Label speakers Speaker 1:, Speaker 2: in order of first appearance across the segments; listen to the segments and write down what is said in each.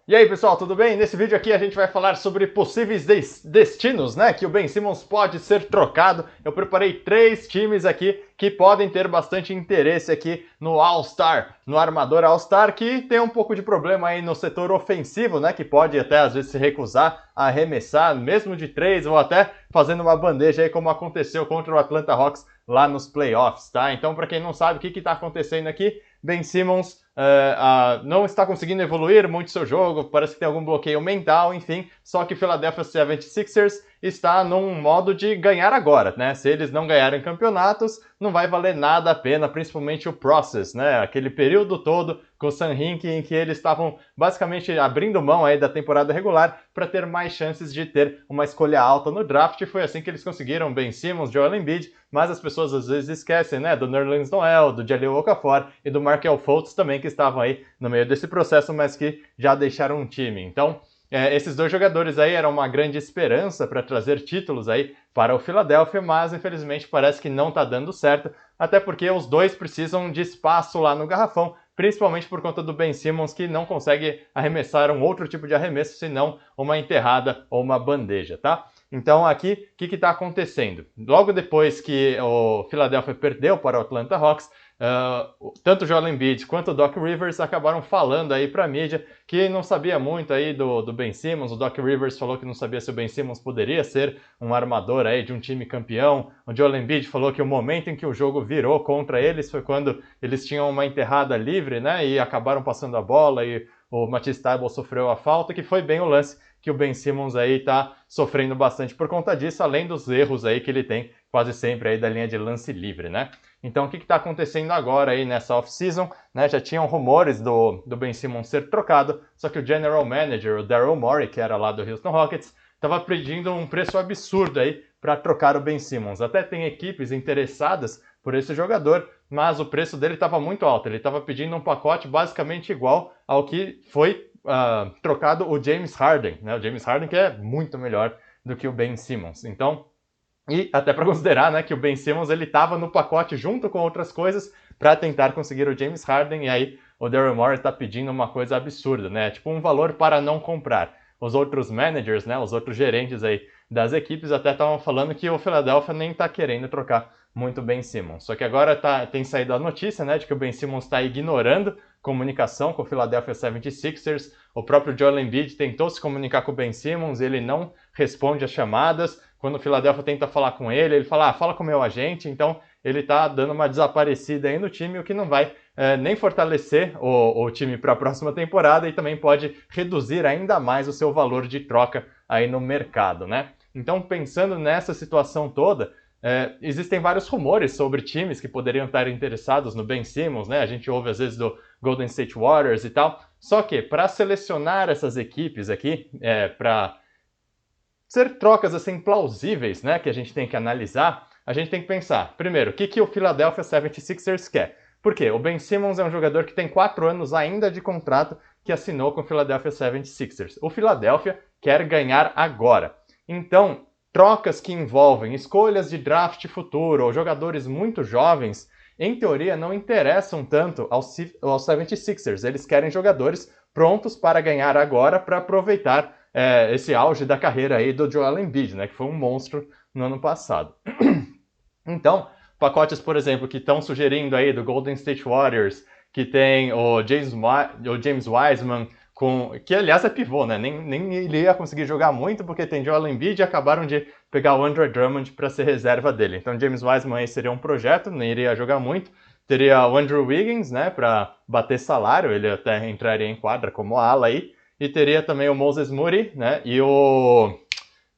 Speaker 1: E aí, pessoal, tudo bem? Nesse vídeo aqui a gente vai falar sobre possíveis destinos, né? Que o Ben Simmons pode ser trocado. Eu preparei 3 times aqui que podem ter bastante interesse aqui no All-Star, no armador All-Star, que tem um pouco de problema aí no setor ofensivo, né? Que pode até às vezes se recusar a arremessar, mesmo de 3, ou até fazendo uma bandeja aí, como aconteceu contra o Atlanta Hawks lá nos playoffs, tá? Então, para quem não sabe o que está acontecendo aqui, Ben Simmons não está conseguindo evoluir muito seu jogo, parece que tem algum bloqueio mental, enfim, só que o Philadelphia 76ers está num modo de ganhar agora, né? Se eles não ganharem campeonatos, não vai valer nada a pena, principalmente o process, né? Aquele período todo com o Sam Hinkie em que eles estavam basicamente abrindo mão aí da temporada regular para ter mais chances de ter uma escolha alta no draft. Foi assim que eles conseguiram Ben Simmons, Joel Embiid, mas as pessoas às vezes esquecem, né, do Nerlens Noel, do Jahlil Okafor e do Markelle Fultz também, que estavam aí no meio desse processo, mas que já deixaram um time. Então, esses 2 jogadores aí eram uma grande esperança para trazer títulos aí para o Philadelphia, mas infelizmente parece que não está dando certo, até porque os 2 precisam de espaço lá no garrafão, principalmente por conta do Ben Simmons, que não consegue arremessar um outro tipo de arremesso, senão uma enterrada ou uma bandeja, tá? Então aqui, o que está acontecendo? Logo depois que o Philadelphia perdeu para o Atlanta Hawks, tanto o Joel Embiid quanto o Doc Rivers acabaram falando aí para a mídia que não sabia muito aí do Ben Simmons. O Doc Rivers falou que não sabia se o Ben Simmons poderia ser um armador aí de um time campeão. O Joel Embiid falou que o momento em que o jogo virou contra eles foi quando eles tinham uma enterrada livre, né, e acabaram passando a bola e o Matisse Thybulle sofreu a falta, que foi bem o lance que o Ben Simmons aí tá sofrendo bastante por conta disso, além dos erros aí que ele tem quase sempre aí da linha de lance livre, né? Então, o que está acontecendo agora aí nessa off-season, né? Já tinham rumores do Ben Simmons ser trocado, só que o general manager, o Daryl Morey, que era lá do Houston Rockets, estava pedindo um preço absurdo aí para trocar o Ben Simmons. Até tem equipes interessadas por esse jogador, mas o preço dele estava muito alto. Ele estava pedindo um pacote basicamente igual ao que foi trocado o James Harden, né? O James Harden que é muito melhor do que o Ben Simmons. Então, e até para considerar, né, que o Ben Simmons ele estava no pacote junto com outras coisas para tentar conseguir o James Harden, e aí o Daryl Morey está pedindo uma coisa absurda, né? Tipo um valor para não comprar. Os outros managers, né, os outros gerentes aí das equipes até estavam falando que o Philadelphia nem está querendo trocar muito o Ben Simmons. Só que agora tem saído a notícia, né, de que o Ben Simmons está ignorando comunicação com o Philadelphia 76ers. O próprio Joel Embiid tentou se comunicar com o Ben Simmons, ele não responde às chamadas. Quando o Philadelphia tenta falar com ele fala, fala com o meu agente. Então ele está dando uma desaparecida aí no time, o que não vai nem fortalecer o time para a próxima temporada e também pode reduzir ainda mais o seu valor de troca aí no mercado, né? Então, pensando nessa situação toda, existem vários rumores sobre times que poderiam estar interessados no Ben Simmons, né? A gente ouve às vezes do Golden State Warriors e tal. Só que para selecionar essas equipes aqui, para ser trocas assim plausíveis, né, que a gente tem que analisar, a gente tem que pensar, primeiro, o que o Philadelphia 76ers quer? Por quê? O Ben Simmons é um jogador que tem 4 anos ainda de contrato que assinou com o Philadelphia 76ers. O Philadelphia quer ganhar agora. Então, trocas que envolvem escolhas de draft futuro ou jogadores muito jovens, em teoria, não interessam tanto aos 76ers. Eles querem jogadores prontos para ganhar agora, para aproveitar esse auge da carreira aí do Joel Embiid, né, que foi um monstro no ano passado. Então, pacotes, por exemplo, que estão sugerindo aí do Golden State Warriors, que tem o James Wiseman, que aliás é pivô, né? Nem ele ia conseguir jogar muito porque tem Joel Embiid e acabaram de pegar o Andre Drummond para ser reserva dele. Então James Wiseman aí seria um projeto, nem iria jogar muito. Teria o Andrew Wiggins, né, para bater salário, ele até entraria em quadra como ala aí. E teria também o Moses Moody, né, e o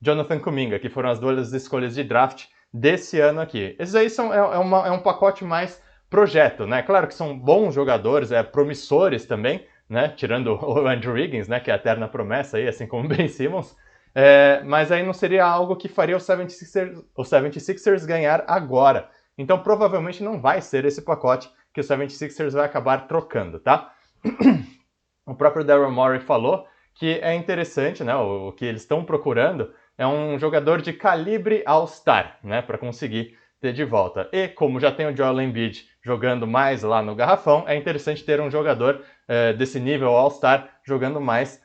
Speaker 1: Jonathan Kuminga, que foram as 2 escolhas de draft desse ano aqui. Esses aí é um pacote mais projeto, né? Claro que são bons jogadores, promissores também, né? Tirando o Andrew Wiggins, né, que é a eterna promessa aí, assim como o Ben Simmons. Mas aí não seria algo que faria o 76ers ganhar agora. Então provavelmente não vai ser esse pacote que o 76ers vai acabar trocando, tá? O próprio Daryl Morey falou que é interessante, né? O que eles estão procurando é um jogador de calibre All-Star, né? Para conseguir ter de volta. E como já tem o Joel Embiid jogando mais lá no garrafão, é interessante ter um jogador desse nível All-Star jogando mais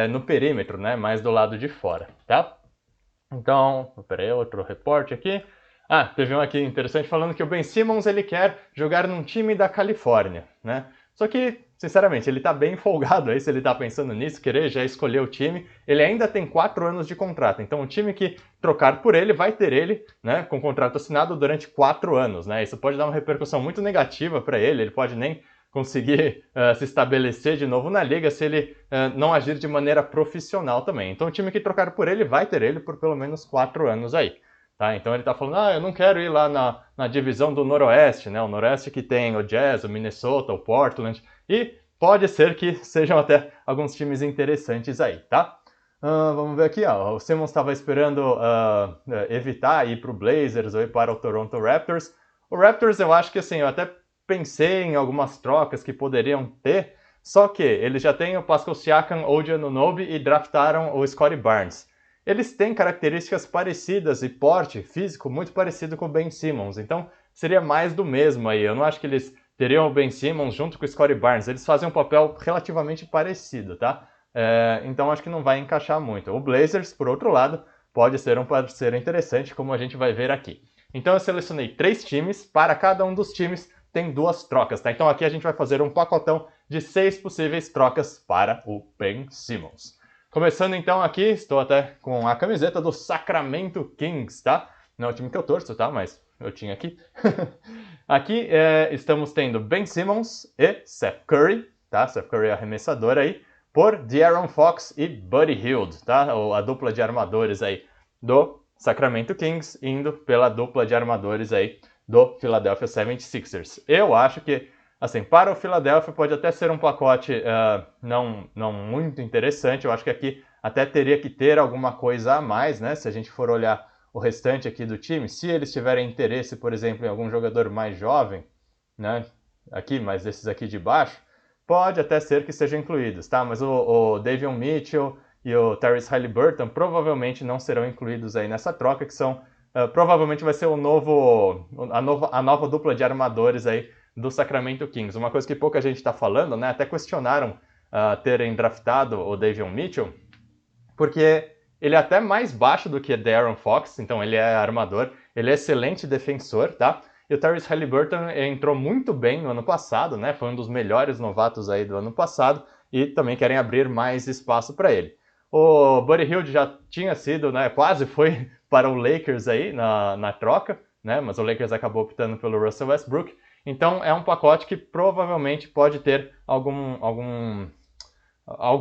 Speaker 1: no perímetro, né? Mais do lado de fora, tá? Então, peraí, outro reporte aqui. Teve um aqui interessante falando que o Ben Simmons ele quer jogar num time da Califórnia, né? Só que, sinceramente, ele tá bem folgado aí se ele tá pensando nisso, querer já escolher o time. Ele ainda tem 4 anos de contrato, então o time que trocar por ele vai ter ele, né, com contrato assinado durante 4 anos, né? Isso pode dar uma repercussão muito negativa para ele pode nem conseguir se estabelecer de novo na liga se ele não agir de maneira profissional também. Então o time que trocar por ele vai ter ele por pelo menos 4 anos aí. Tá? Então ele está falando, eu não quero ir lá na divisão do Noroeste, né? O Noroeste que tem o Jazz, o Minnesota, o Portland, e pode ser que sejam até alguns times interessantes aí, tá? Vamos ver aqui, o Simmons estava esperando evitar ir para o Blazers ou ir para o Toronto Raptors. O Raptors eu acho que assim, eu até pensei em algumas trocas que poderiam ter, só que eles já têm o Pascal Siakam, OG Anunoby e draftaram o Scottie Barnes. Eles têm características parecidas e porte físico muito parecido com o Ben Simmons, então seria mais do mesmo aí. Eu não acho que eles teriam o Ben Simmons junto com o Scottie Barnes, eles fazem um papel relativamente parecido, tá? Então acho que não vai encaixar muito. O Blazers, por outro lado, pode ser um parceiro interessante, como a gente vai ver aqui. Então eu selecionei 3 times, para cada um dos times tem 2 trocas, tá? Então aqui a gente vai fazer um pacotão de 6 possíveis trocas para o Ben Simmons. Começando então aqui, estou até com a camiseta do Sacramento Kings, tá? Não é o time que eu torço, tá? Mas eu tinha aqui. Aqui estamos tendo Ben Simmons e Seth Curry, tá? Seth Curry arremessador aí, por De'Aaron Fox e Buddy Hield, tá? A dupla de armadores aí do Sacramento Kings, indo pela dupla de armadores aí do Philadelphia 76ers. Eu acho que, assim, para o Philadelphia pode até ser um pacote não muito interessante. Eu acho que aqui até teria que ter alguma coisa a mais, né? Se a gente for olhar o restante aqui do time, se eles tiverem interesse, por exemplo, em algum jogador mais jovem, né? Aqui, mas desses aqui de baixo, pode até ser que sejam incluídos, tá? Mas o Davion Mitchell e o Tyrese Haliburton provavelmente não serão incluídos aí nessa troca, que são provavelmente vai ser a nova dupla de armadores aí do Sacramento Kings. Uma coisa que pouca gente está falando, né? Até questionaram terem draftado o Davion Mitchell, porque ele é até mais baixo do que De'Aaron Fox, então ele é armador, ele é excelente defensor, tá? E o Tyrese Haliburton entrou muito bem no ano passado, né? Foi um dos melhores novatos aí do ano passado e também querem abrir mais espaço para ele. O Buddy Hield já tinha sido, né? Quase foi para o Lakers aí na troca, né? Mas o Lakers acabou optando pelo Russell Westbrook. Então é um pacote que provavelmente pode ter algo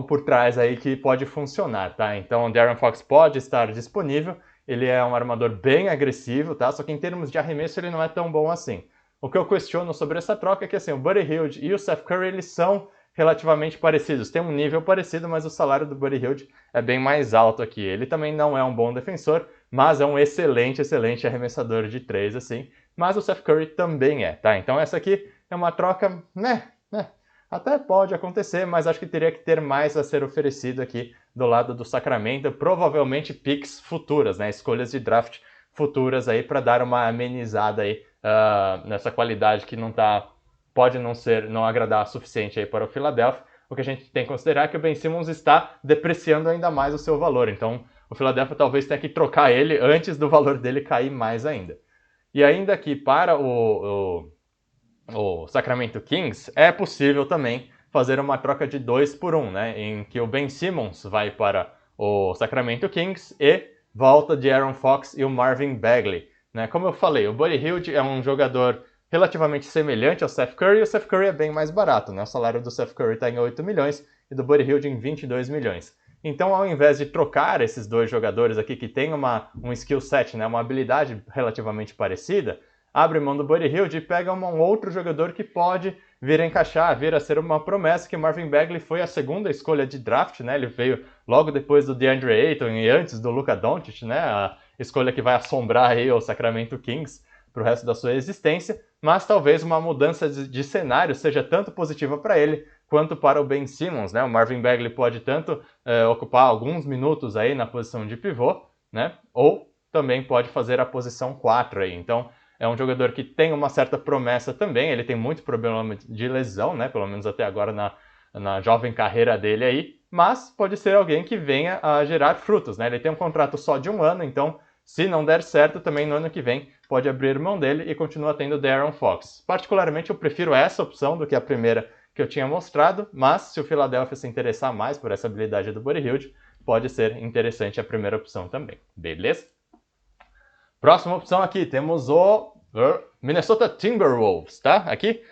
Speaker 1: por trás aí que pode funcionar, tá? Então o De'Aaron Fox pode estar disponível, ele é um armador bem agressivo, tá? Só que em termos de arremesso ele não é tão bom assim. O que eu questiono sobre essa troca é que assim, o Buddy Hield e o Seth Curry, eles são relativamente parecidos, tem um nível parecido, mas o salário do Buddy Hield é bem mais alto aqui. Ele também não é um bom defensor, mas é um excelente arremessador de 3, assim. Mas o Seth Curry também tá? Então essa aqui é uma troca, até pode acontecer, mas acho que teria que ter mais a ser oferecido aqui do lado do Sacramento, provavelmente picks futuras, né? Escolhas de draft futuras aí para dar uma amenizada aí nessa qualidade que pode não agradar o suficiente aí para o Philadelphia. O que a gente tem que considerar é que o Ben Simmons está depreciando ainda mais o seu valor, então o Philadelphia talvez tenha que trocar ele antes do valor dele cair mais ainda. E ainda aqui para o Sacramento Kings, é possível também fazer uma troca de 2 por 1, né? Em que o Ben Simmons vai para o Sacramento Kings e volta de De'Aaron Fox e o Marvin Bagley, né? Como eu falei, o Buddy Hield é um jogador relativamente semelhante ao Seth Curry, e o Seth Curry é bem mais barato, né? O salário do Seth Curry está em 8 milhões e do Buddy Hield em 22 milhões. Então, ao invés de trocar esses dois jogadores aqui que têm um skill set, né, uma habilidade relativamente parecida, abre mão do Buddy Hield e pega um outro jogador que pode vir a encaixar, vir a ser uma promessa, que Marvin Bagley foi a segunda escolha de draft, né? Ele veio logo depois do DeAndre Ayton e antes do Luka Doncic, né? A escolha que vai assombrar aí o Sacramento Kings para o resto da sua existência, mas talvez uma mudança de cenário seja tanto positiva para ele quanto para o Ben Simmons, né? O Marvin Bagley pode tanto ocupar alguns minutos aí na posição de pivô, né? Ou também pode fazer a posição 4 aí. Então, é um jogador que tem uma certa promessa também, ele tem muito problema de lesão, né? Pelo menos até agora na jovem carreira dele aí, mas pode ser alguém que venha a gerar frutos, né? Ele tem um contrato só de 1 ano, então se não der certo, também no ano que vem pode abrir mão dele e continua tendo De'Aaron Fox. Particularmente eu prefiro essa opção do que a primeira que eu tinha mostrado, mas se o Philadelphia se interessar mais por essa habilidade do Buddy Hield, pode ser interessante a primeira opção também, beleza? Próxima opção aqui, temos o Minnesota Timberwolves, tá? Aqui,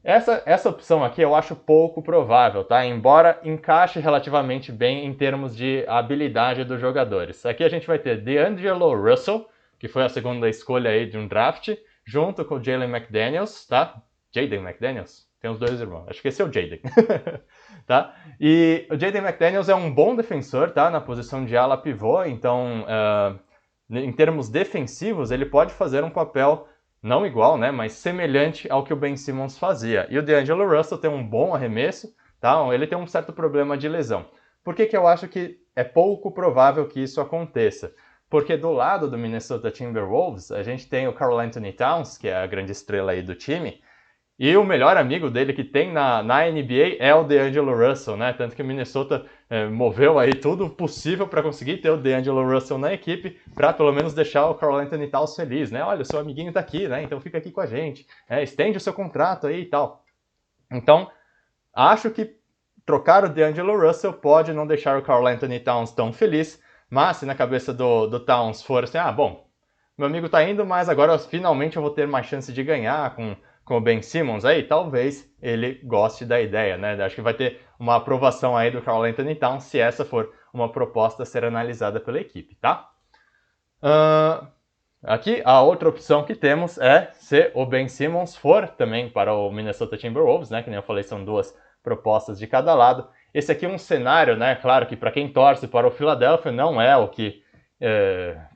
Speaker 1: essa opção aqui eu acho pouco provável, tá? Embora encaixe relativamente bem em termos de habilidade dos jogadores. Aqui a gente vai ter D'Angelo Russell, que foi a segunda escolha aí de um draft, junto com o Jalen McDaniels, tá? Jaden McDaniels? Tem os dois irmãos, acho que esse é o Jaden. Tá? E o Jaden McDaniels é um bom defensor, tá? Na posição de ala pivô, então em termos defensivos ele pode fazer um papel não igual, né, mas semelhante ao que o Ben Simmons fazia. E o D'Angelo Russell tem um bom arremesso, tá? Ele tem um certo problema de lesão. Por que eu acho que é pouco provável que isso aconteça? Porque do lado do Minnesota Timberwolves, a gente tem o Karl-Anthony Towns, que é a grande estrela aí do time, e o melhor amigo dele que tem na NBA é o D'Angelo Russell, né? Tanto que o Minnesota moveu aí tudo possível para conseguir ter o D'Angelo Russell na equipe, para pelo menos deixar o Karl-Anthony Towns feliz, né? Olha, o seu amiguinho tá aqui, né? Então fica aqui com a gente, estende o seu contrato aí e tal. Então, acho que trocar o D'Angelo Russell pode não deixar o Karl-Anthony Towns tão feliz, mas se na cabeça do Towns for assim, bom, meu amigo tá indo, mas agora finalmente eu vou ter mais chance de ganhar com o Ben Simmons aí, talvez ele goste da ideia, né? Acho que vai ter uma aprovação aí do Karl-Anthony Towns se essa for uma proposta a ser analisada pela equipe, tá? Aqui a outra opção que temos é se o Ben Simmons for também para o Minnesota Timberwolves, né? Que nem eu falei, são duas propostas de cada lado. Esse aqui é um cenário, né? Claro que para quem torce para o Philadelphia não é o que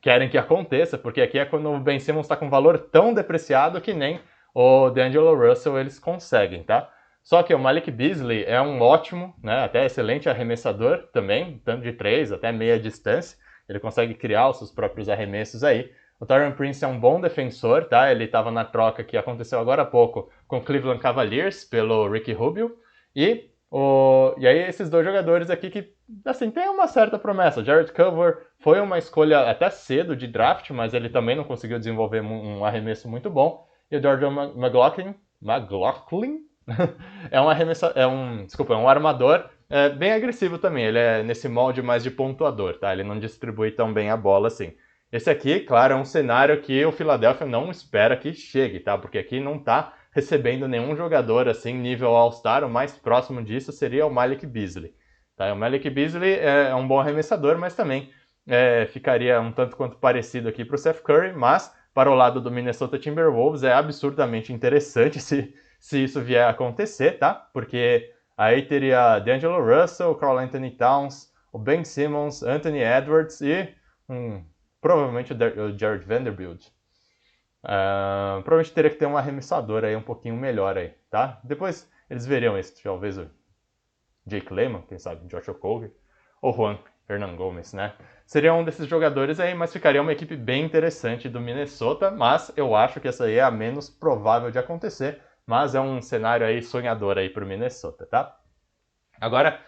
Speaker 1: querem que aconteça, porque aqui é quando o Ben Simmons está com valor tão depreciado que nem o D'Angelo Russell eles conseguem, tá? Só que o Malik Beasley é um ótimo, né, até excelente arremessador também, tanto de 3 até meia distância. Ele consegue criar os seus próprios arremessos aí. O Taurean Prince é um bom defensor, tá? Ele estava na troca que aconteceu agora há pouco com o Cleveland Cavaliers pelo Ricky Rubio. E aí esses dois jogadores aqui que, assim, tem uma certa promessa. Jared Culver foi uma escolha até cedo de draft, mas ele também não conseguiu desenvolver um arremesso muito bom. E o Jordan McLaughlin é um armador bem agressivo também. Ele é nesse molde mais de pontuador, tá? Ele não distribui tão bem a bola assim. Esse aqui, claro, é um cenário que o Philadelphia não espera que chegue, tá? Porque aqui não tá recebendo nenhum jogador assim nível All-Star. O mais próximo disso seria o Malik Beasley, tá? O Malik Beasley é um bom arremessador, mas também ficaria um tanto quanto parecido aqui para o Seth Curry, mas para o lado do Minnesota Timberwolves é absurdamente interessante se isso vier a acontecer, tá? Porque aí teria D'Angelo Russell, Karl-Anthony Towns, o Ben Simmons, Anthony Edwards e provavelmente o Jared Vanderbilt. Provavelmente teria que ter um arremessador aí um pouquinho melhor aí, tá? Depois eles veriam isso, talvez o Jake Layman, quem sabe, Josh Okogie, ou Juan Hernan Gomez, né? Seria um desses jogadores aí, mas ficaria uma equipe bem interessante do Minnesota, mas eu acho que essa aí é a menos provável de acontecer, mas é um cenário aí sonhador aí pro Minnesota, tá? Agora,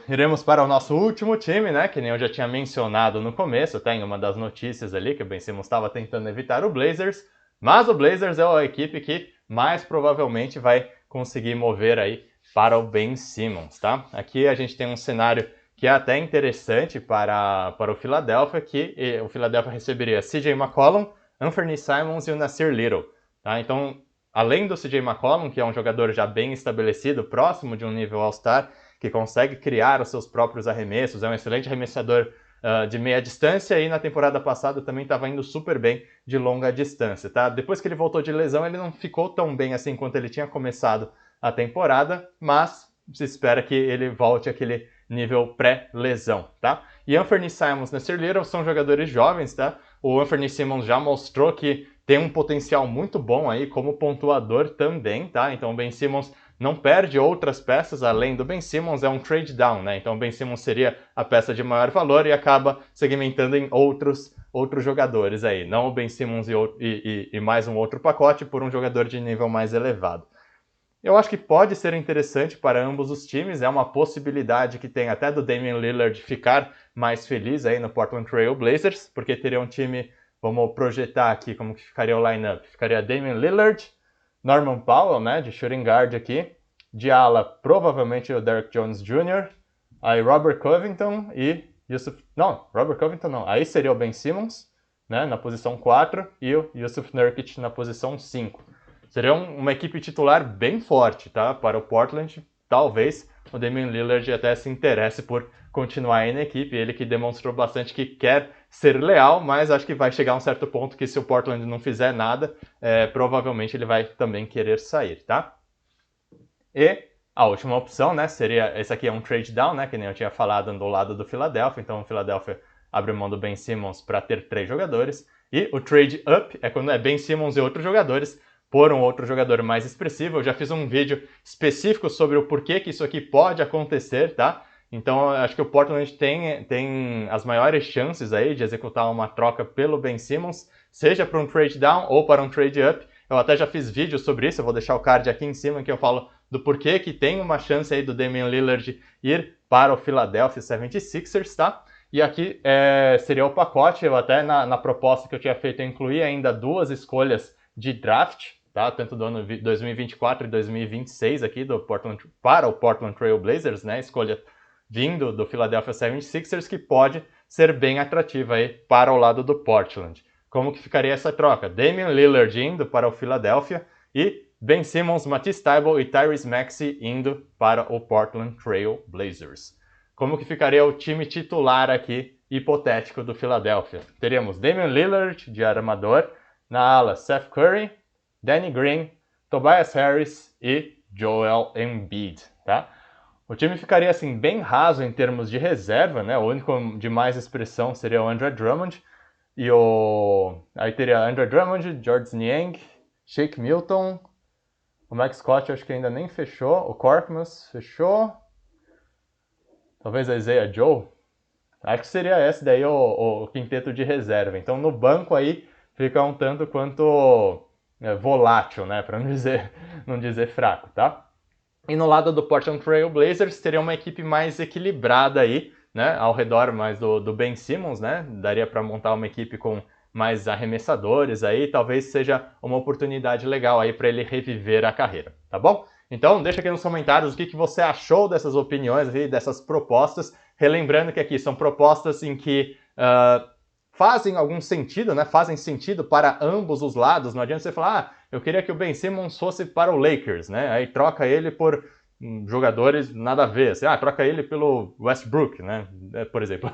Speaker 1: iremos para o nosso último time, né? Que nem eu já tinha mencionado no começo, tem uma das notícias ali que o Ben Simmons estava tentando evitar o Blazers, mas o Blazers é a equipe que mais provavelmente vai conseguir mover aí para o Ben Simmons, tá? Aqui a gente tem um cenário que é até interessante para o Philadelphia, que o Philadelphia receberia CJ McCollum, Anthony Simons e o Nasir Little. Tá? Então, além do CJ McCollum, que é um jogador já bem estabelecido, próximo de um nível All-Star, que consegue criar os seus próprios arremessos, é um excelente arremessador de meia distância e na temporada passada também estava indo super bem de longa distância. Tá? Depois que ele voltou de lesão, ele não ficou tão bem assim quanto ele tinha começado a temporada, mas se espera que ele volte àquele nível pré-lesão, tá? E Anthony Simons e Nasir Little são jogadores jovens, tá? O Anthony Simons já mostrou que tem um potencial muito bom aí como pontuador também, tá? Então o Ben Simmons não perde outras peças além do Ben Simmons, é um trade down, né? Então o Ben Simmons seria a peça de maior valor e acaba segmentando em outros jogadores aí, não o Ben Simmons e mais um outro pacote por um jogador de nível mais elevado. Eu acho que pode ser interessante para ambos os times, é uma possibilidade que tem até do Damian Lillard ficar mais feliz aí no Portland Trail Blazers, porque teria um time, vamos projetar aqui como que ficaria o lineup, ficaria Damian Lillard, Norman Powell, né, de shooting guard aqui, de ala provavelmente o Derrick Jones Jr., aí Robert Covington e Robert Covington não, aí seria o Ben Simmons, né, na posição 4 e o Jusuf Nurkic na posição 5. Seria uma equipe titular bem forte, tá? Para o Portland, talvez o Damian Lillard até se interesse por continuar aí na equipe. Ele que demonstrou bastante que quer ser leal, mas acho que vai chegar a um certo ponto que se o Portland não fizer nada, provavelmente ele vai também querer sair, tá? E a última opção, né, seria, esse aqui é um trade down, né, que nem eu tinha falado do lado do Philadelphia, então o Philadelphia abre mão do Ben Simmons para ter 3 jogadores. E o trade up é quando é Ben Simmons e outros jogadores por um outro jogador mais expressivo. Eu já fiz um vídeo específico sobre o porquê que isso aqui pode acontecer, tá? Então, acho que o Portland tem as maiores chances aí de executar uma troca pelo Ben Simmons, seja para um trade down ou para um trade up. Eu até já fiz vídeo sobre isso, eu vou deixar o card aqui em cima que eu falo do porquê que tem uma chance aí do Damian Lillard ir para o Philadelphia 76ers, tá? E aqui seria o pacote, eu até na proposta que eu tinha feito eu incluí ainda 2 escolhas de draft, tá? Tanto do ano 2024 e 2026 aqui para o Portland Trail Blazers, né? Escolha vindo do Philadelphia 76ers que pode ser bem atrativa aí para o lado do Portland. Como que ficaria essa troca? Damian Lillard indo para o Philadelphia e Ben Simmons, Matisse Thybulle e Tyrese Maxey indo para o Portland Trail Blazers. Como que ficaria o time titular aqui, hipotético, do Philadelphia? Teríamos Damian Lillard de armador, na ala Seth Curry, Danny Green, Tobias Harris e Joel Embiid, tá? O time ficaria assim bem raso em termos de reserva, né? O único de mais expressão seria o Andre Drummond, aí teria Andre Drummond, Georges Niang, Shake Milton, o Max Scott acho que ainda nem fechou, o Korkmaz fechou, talvez a Isaiah Joe, acho que seria esse daí o quinteto de reserva. Então no banco aí fica um tanto quanto volátil, né, para não dizer fraco, tá? E no lado do Portland Trail Blazers teria uma equipe mais equilibrada aí, né, ao redor mais do Ben Simmons, né? Daria para montar uma equipe com mais arremessadores aí, talvez seja uma oportunidade legal aí para ele reviver a carreira, tá bom? Então deixa aqui nos comentários o que você achou dessas opiniões e dessas propostas, relembrando que aqui são propostas em que fazem algum sentido, né? Fazem sentido para ambos os lados. Não adianta você falar, eu queria que o Ben Simmons fosse para o Lakers, né? Aí troca ele por jogadores nada a ver, assim, troca ele pelo Westbrook, né? Por exemplo.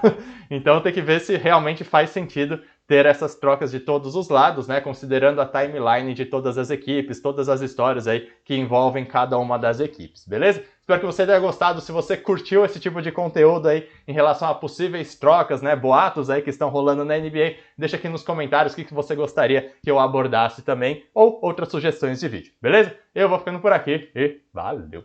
Speaker 1: Então tem que ver se realmente faz sentido ter essas trocas de todos os lados, né? Considerando a timeline de todas as equipes, todas as histórias aí que envolvem cada uma das equipes, beleza? Espero que você tenha gostado. Se você curtiu esse tipo de conteúdo aí em relação a possíveis trocas, né, boatos aí que estão rolando na NBA, deixa aqui nos comentários o que você gostaria que eu abordasse também, ou outras sugestões de vídeo, beleza? Eu vou ficando por aqui e valeu!